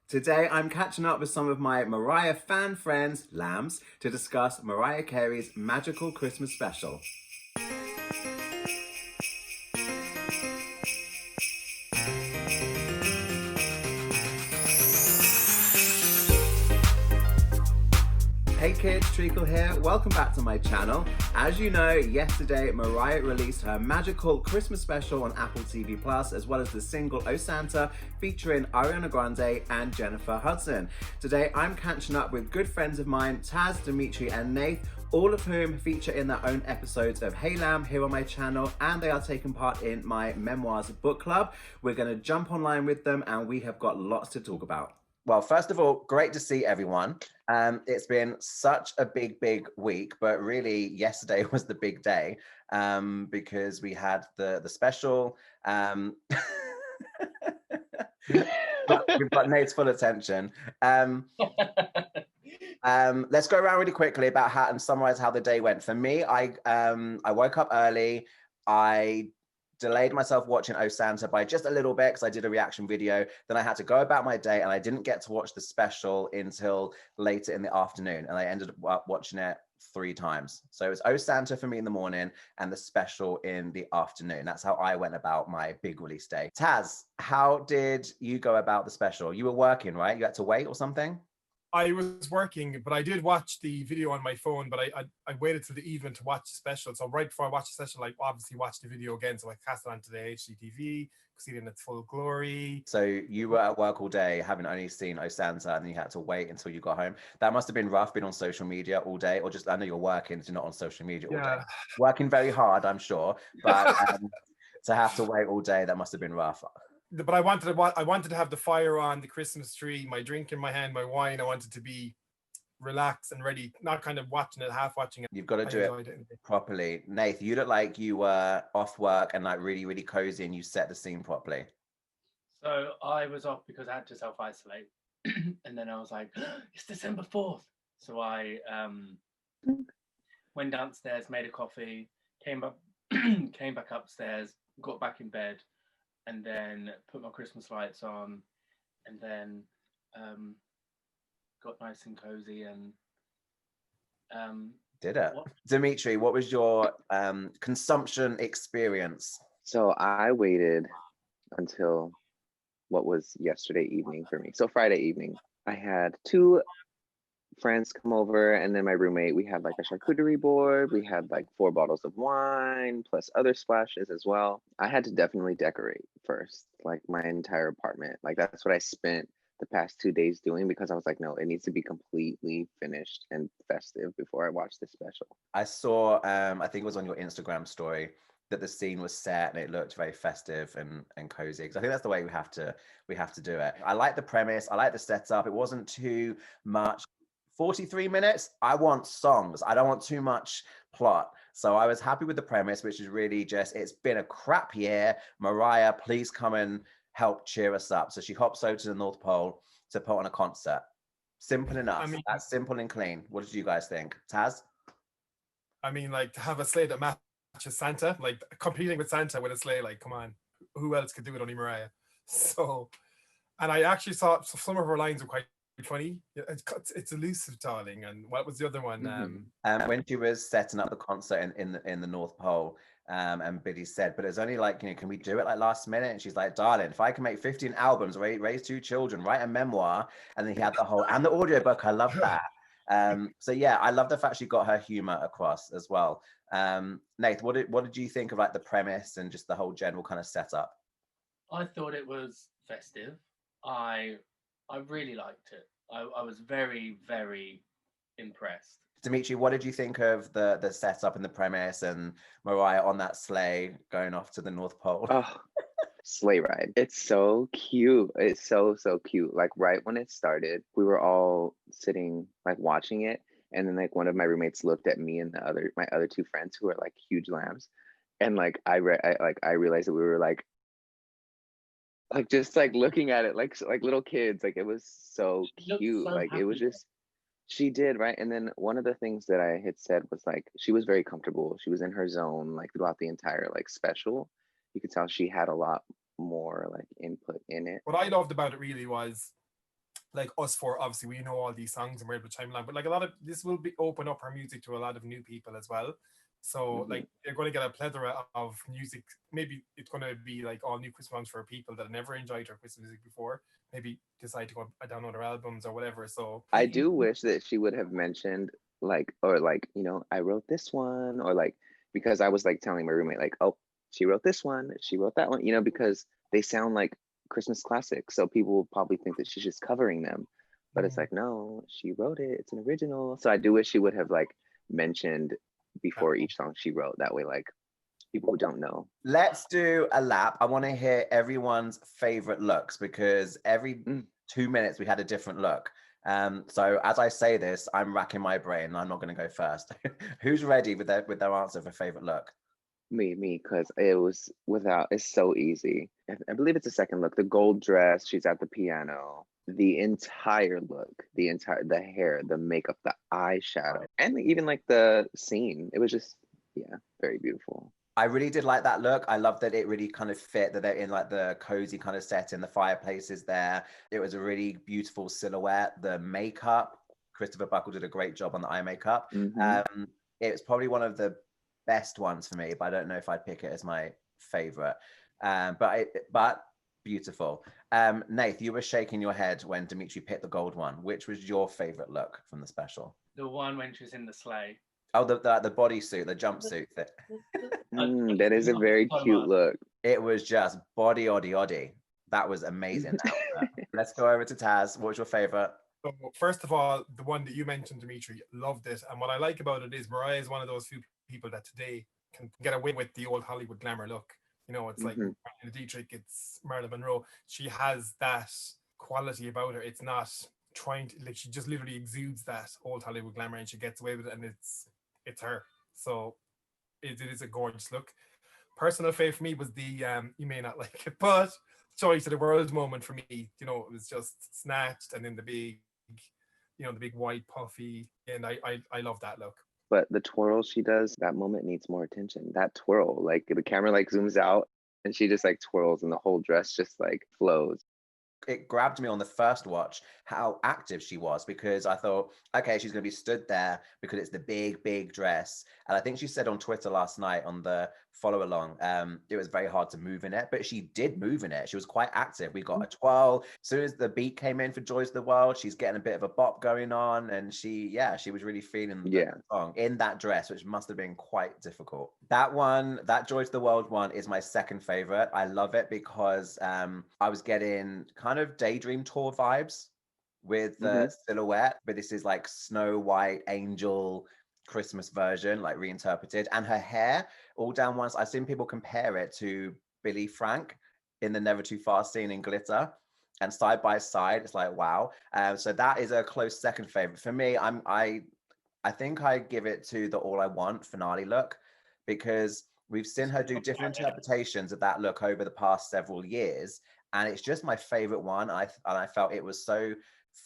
Today I'm catching up with some of my Mariah fan friends, lambs, to discuss Mariah Carey's magical Christmas special. Hey kids, Treacle here. Welcome back to my channel. As you know, yesterday Mariah released her magical Christmas special on Apple TV+, as well as the single Oh Santa featuring Ariana Grande and Jennifer Hudson. Today I'm catching up with good friends of mine, Taz, Dimitri and Nayth, all of whom feature in their own episodes of Hey Lamb here on my channel, and they are taking part in my Memoirs book club. We're going to jump online with them and we have got lots to talk about. Well, first of all, great to see everyone. It's been such a big week, but really yesterday was the big day because we had the special. We've got Nate's full attention. Let's go around really quickly about how and summarize how the day went. For me, I woke up early. I delayed myself watching Oh Santa by just a little bit because I did a reaction video. Then I had to go about my day and I didn't get to watch the special until later in the afternoon. And I ended up watching it 3 times. So it was Oh Santa for me in the morning and the special in the afternoon. That's how I went about my big release day. Taz, how did you go about the special? You were working, right? You had to wait or something? I was working, but I did watch the video on my phone, but I waited till the evening to watch the special. So right before I watched the special, I obviously watched the video again. So I cast it onto the HDTV, see it in its full glory. So you were at work all day, having only seen Oh Santa, and then you had to wait until you got home. That must have been rough, being on social media all day, or just, I know you're working, so you're not on social media all day. Working very hard, I'm sure, but to have to wait all day, that must have been rough. But I wanted to have the fire on, the Christmas tree, my drink in my hand, my wine. I wanted to be relaxed and ready, not kind of watching it, half watching it. You've got to do it properly. Nayth, you look like you were off work and like really cozy, and you set the scene properly. So I was off because I had to self-isolate. And then I was like, it's December 4th. So I went downstairs, made a coffee, came back upstairs, got back in bed, and then put my Christmas lights on, and then got nice and cozy and did it. Dimitri, what was your consumption experience? So I waited until what was yesterday evening for me. So Friday evening, I had 2 friends come over, and then my roommate. We had like a charcuterie board. We had like 4 bottles of wine plus other splashes as well. I had to definitely decorate first, like my entire apartment. Like that's what I spent the past 2 days doing, because I was like, no, it needs to be completely finished and festive before I watch this special. I saw, I think it was on your Instagram story, that the scene was set and it looked very festive and cozy, because I think that's the way we have to do it. I like the premise, I like the setup. It wasn't too much. 43 minutes, I want songs. I don't want too much plot. So I was happy with the premise, which is really just, it's been a crap year. Mariah, please come and help cheer us up. So she hops over to the North Pole to put on a concert. Simple enough. I mean, that's simple and clean. What did you guys think? Taz? I mean, like, to have a sleigh that matches Santa, like competing with Santa with a sleigh, like, come on, who else could do it? Only Mariah. So, and I actually saw some of her lines were quite funny. It's elusive, darling. And what was the other one? When she was setting up the concert in the North Pole, and Billy said, but it's only like, you know, can we do it like last minute? And she's like, darling, if I can make 15 albums, raise 2 children, write a memoir, and then he had the whole and the audiobook. I love that. So yeah, I love the fact she got her humor across as well. Nayth, what did you think of like the premise and just the whole general kind of setup? I thought it was festive. I really liked it. I was very impressed. Dimitri, what did you think of the setup and the premise and Mariah on that sleigh going off to the North Pole? Oh, sleigh ride. It's so cute. It's so cute. Like right when it started, we were all sitting like watching it, and then like one of my roommates looked at me and my other 2 friends who are like huge lambs, and like I realized that we were like just like looking at it like little kids. Like it was so cute. So like happy. It was just, she did, right? And then one of the things that I had said was like, she was very comfortable. She was in her zone like throughout the entire like special. You could tell she had a lot more like input in it. What I loved about it really was like us four, obviously we know all these songs and we're able to chime along, but like a lot of this will be open up her music to a lot of new people as well. So Mhm. like you're going to get a plethora of music. Maybe it's going to be like all new Christmas songs for people that have never enjoyed her Christmas music before. Maybe decide to go download her albums or whatever. So I do wish that she would have mentioned like, or like, you know, I wrote this one, or like, because I was like telling my roommate like, oh, she wrote this one, she wrote that one, you know, because they sound like Christmas classics, so people will probably think that she's just covering them, but it's mm, like, no, she wrote it, it's an original. So I do wish she would have like mentioned that before each song she wrote, that way like people who don't know. Let's do a lap. I want to hear everyone's favorite looks because every Mm. 2 minutes we had a different look. So as I say this, I'm racking my brain. I'm not going to go first. Who's ready with their answer for favorite look? Me, because it was without, it's so easy. I believe it's the second look, the gold dress, she's at the piano, the entire look, the hair, the makeup, the eyeshadow, and even like the scene. It was just, yeah, very beautiful. I really did like that look. I love that it really kind of fit, that they're in like the cozy kind of setting, the fireplaces there. It was a really beautiful silhouette. The makeup, Christopher Buckle did a great job on the eye makeup. Hmm. It was probably one of the best ones for me, but I don't know if I'd pick it as my favorite. But beautiful. Nath, you were shaking your head when Dimitri picked the gold one. Which was your favorite look from the special? The one when she was in the sleigh. Oh, the bodysuit, the jumpsuit. That is a very So cute much. look. It was just body oddy. That was amazing. Let's go over to Taz. What was your favorite? So first of all, the one that you mentioned, Dimitri, loved it. And what I like about it is Mariah is one of those few people that today can get away with the old Hollywood glamour look. You know, it's like Hmm. Dietrich, it's Marilyn Monroe. She has that quality about her. It's not trying to, like, she just literally exudes that old Hollywood glamour and she gets away with it, and it's her. So it is a gorgeous look. Personal fave for me was the you may not like it, but choice of the world moment for me. You know, it was just snatched and then the big, the big white puffy, and I love that look. But the twirl she does, that moment needs more attention. That twirl, like the camera like zooms out and she just like twirls and the whole dress just like flows. It grabbed me on the first watch how active she was, because I thought, okay, she's going to be stood there because it's the big dress. And I think she said on Twitter last night on the follow along, it was very hard to move in it, but she did move in it. She was quite active. We got a twirl. As soon as the beat came in for Joys of the World, she's getting a bit of a bop going on. And she was really feeling the Yeah. song in that dress, which must have been quite difficult. That Joys of the World one is my second favorite. I love it because I was getting kind of Daydream Tour vibes with the Hmm. silhouette, but this is like Snow White angel Christmas version, like reinterpreted. And her hair all down once. I've seen people compare it to Billy Frank in the Never Too Far scene in Glitter, and side by side, it's like wow. So that is a close second favorite for me. I think I give it to the All I Want finale look, because we've seen her do different interpretations of that look over the past several years, and it's just my favorite one. I felt it was so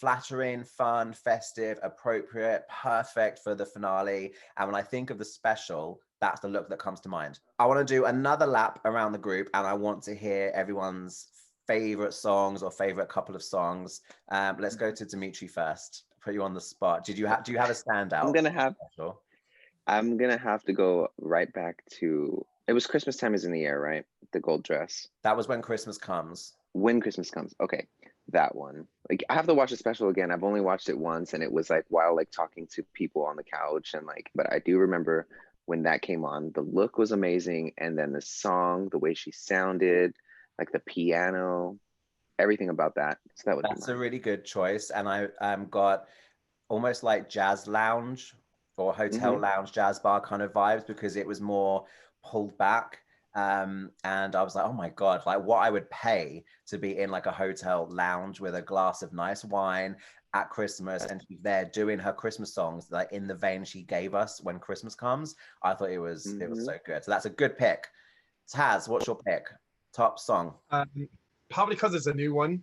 flattering, fun, festive, appropriate, perfect for the finale. And when I think of the special, that's the look that comes to mind. I want to do another lap around the group, and I want to hear everyone's favorite songs or favorite couple of songs. Let's go to Dimitri first. Put you on the spot. Do you have a standout? I'm gonna have to go right back to, it was Christmas Time Is in the Air, right? The gold dress. That was When Christmas Comes. When Christmas Comes. Okay. That one. Like I have to watch the special again. I've only watched it once and it was like while like talking to people on the couch and like, but I do remember when that came on, the look was amazing. And then the song, the way she sounded, like the piano, everything about that. So that would That's be a mine. really good choice. And I got almost like jazz lounge or hotel Hmm. lounge, jazz bar kind of vibes, because it was more pulled back. And I was like, oh my God, like what I would pay to be in like a hotel lounge with a glass of nice wine at Christmas, and she's there doing her Christmas songs like in the vein she gave us When Christmas Comes. I thought it was so good. So that's a good pick. Taz, what's your pick? Top song? Probably because it's a new one,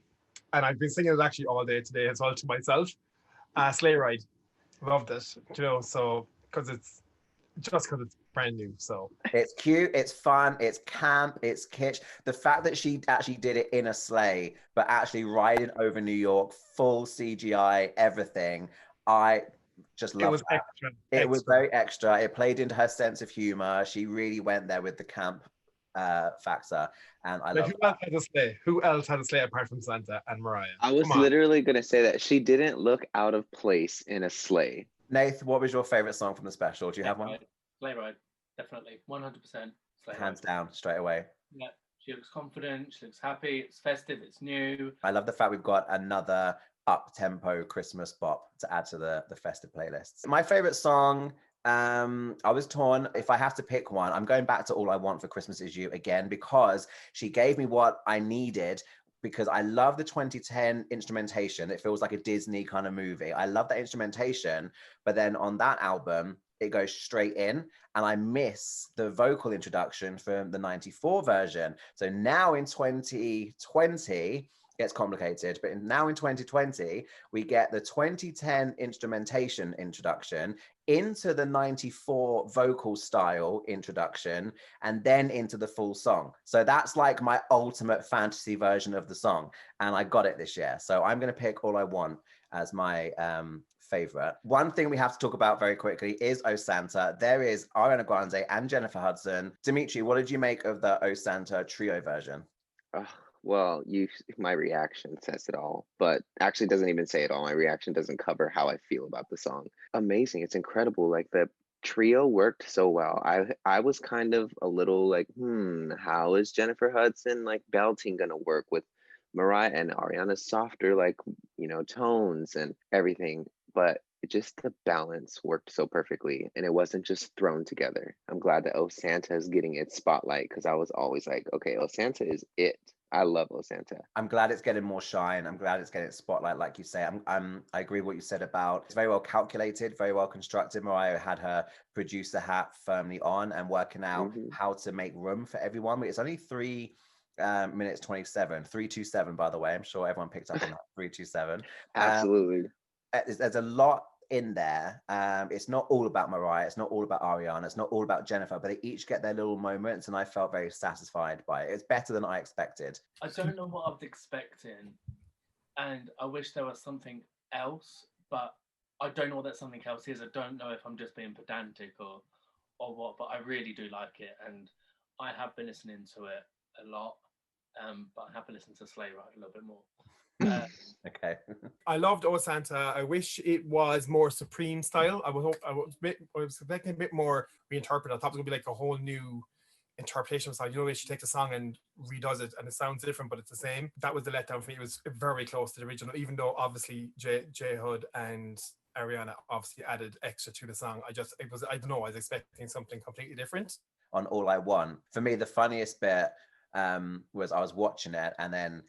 and I've been singing it actually all day today as well to myself. Sleigh Ride, loved it. So because it's just because it's brand new. So It's cute, it's fun, it's camp, it's kitsch. The fact that she actually did it in a sleigh, but actually riding over New York, full CGI, everything, I just it love was that. extra. It was Extra. very extra. It played into her sense of humor. She really went there with the camp factor, and I Like, love who that. else had a sleigh? Who else had a sleigh apart from Santa and Mariah? I was Come on. literally gonna say that she didn't look out of place in a sleigh. Nath, what was your favorite song from the special? Do you have one? Sleigh ride, definitely, 100%. Sleigh Hands ride. down, straight away. Yeah, she looks confident. She looks happy. It's festive. It's new. I love the fact we've got another up-tempo Christmas bop to add to the festive playlists. My favorite song, I was torn. If I have to pick one, I'm going back to All I Want for Christmas Is You again, because she gave me what I needed, because I love the 2010 instrumentation. It feels like a Disney kind of movie. I love that instrumentation, but then on that album, it goes straight in, and I miss the vocal introduction from the 94 version. So now in 2020, gets complicated, but now in 2020, we get the 2010 instrumentation introduction into the 94 vocal style introduction, and then into the full song. So that's like my ultimate fantasy version of the song, and I got it this year. So I'm going to pick All I Want as my favorite. One thing we have to talk about very quickly is O Santa. There is Ariana Grande and Jennifer Hudson. Dimitri, what did you make of the O Santa trio version? Well, my reaction says it all, but actually doesn't even say it all. My reaction doesn't cover how I feel about the song. Amazing. It's incredible. Like, the trio worked so well. I was kind of a little like, how is Jennifer Hudson like belting gonna work with Mariah and Ariana's softer, like, tones and everything. But the balance worked so perfectly, and it wasn't just thrown together. I'm glad that Oh Santa is getting its spotlight, because I was always like, okay, Oh Santa is it. I love Oh Santa. I'm glad it's getting more shine. I'm glad it's getting its spotlight, like you say. I agree with what you said about it's very well calculated, very well constructed. Mariah had her producer hat firmly on and working out how to make room for everyone. It's only 3 minutes 27, 3:27, by the way. I'm sure everyone picked up on that. 3:27. Absolutely. There's a lot in there. It's not all about Mariah, it's not all about Ariana, it's not all about Jennifer, but they each get their little moments, and I felt very satisfied by it. It's better than I expected. I don't know what I was expecting, and I wish there was something else, but I don't know what that something else is. I don't know if I'm just being pedantic or what, but I really do like it, and I have been listening to it a lot, but I have been listening to Sleigh Ride a little bit more. Okay. I loved Oh Santa. I wish it was more Supreme style. I was expecting a bit more reinterpreted. I thought it was gonna be like a whole new interpretation of the song. You know, she takes a song and redoes it, and it sounds different, but it's the same. That was the letdown for me. It was very close to the original, even though obviously J Hood and Ariana obviously added extra to the song. I don't know. I was expecting something completely different. On All I Want, for me, the funniest bit was I was watching it, and then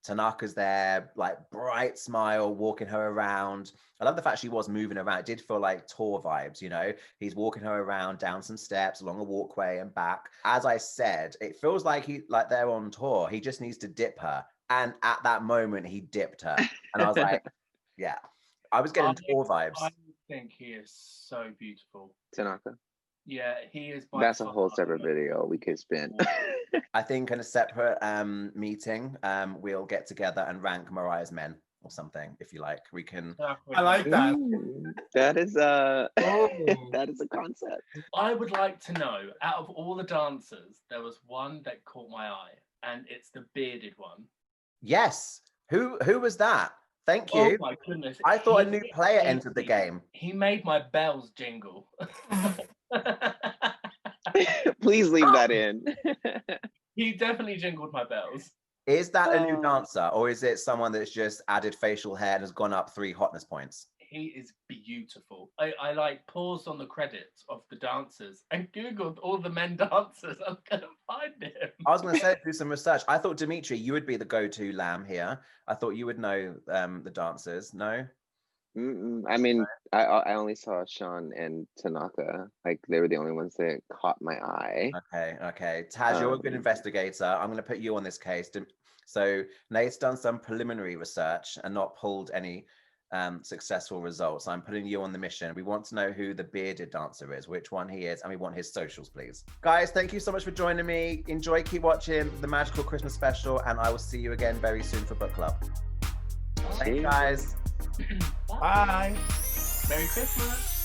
Tanaka's there, like bright smile, walking her around. I love the fact she was moving around. It did feel like tour vibes, He's walking her around down some steps, along a walkway and back. As I said, it feels like they're on tour. He just needs to dip her. And at that moment, he dipped her. And I was like, yeah. I was getting tour vibes. I think he is so beautiful. Tanaka. Yeah, he is. That's a whole separate video we could spin. I think in a separate meeting, we'll get together and rank Mariah's men or something, if you like. We can. I like that. That is that is a concept. I would like to know, out of all the dancers, there was one that caught my eye, and it's the bearded one. Yes. Who was that? Thank you. Oh my goodness. I thought a new player entered the game. He made my bells jingle. Please leave that in. He definitely jingled my bells. Is that a new dancer, or is it someone that's just added facial hair and has gone up 3 hotness points? He is beautiful. I like paused on the credits of the dancers and Googled all the men dancers. I'm going to find him. I was going to say, do some research. I thought, Dimitri, you would be the go-to lamb here. I thought you would know the dancers. No? I mean, I only saw Sean and Tanaka. Like, they were the only ones that caught my eye. Okay. Taz, you're a good investigator. I'm going to put you on this case. So Nate's done some preliminary research and not pulled any successful results. I'm putting you on the mission. We want to know who the bearded dancer is, which one he is, and we want his socials, please. Guys, thank you so much for joining me. Enjoy, keep watching the Magical Christmas Special, and I will see you again very soon for book club. Thank you, guys. Bye. Merry Christmas.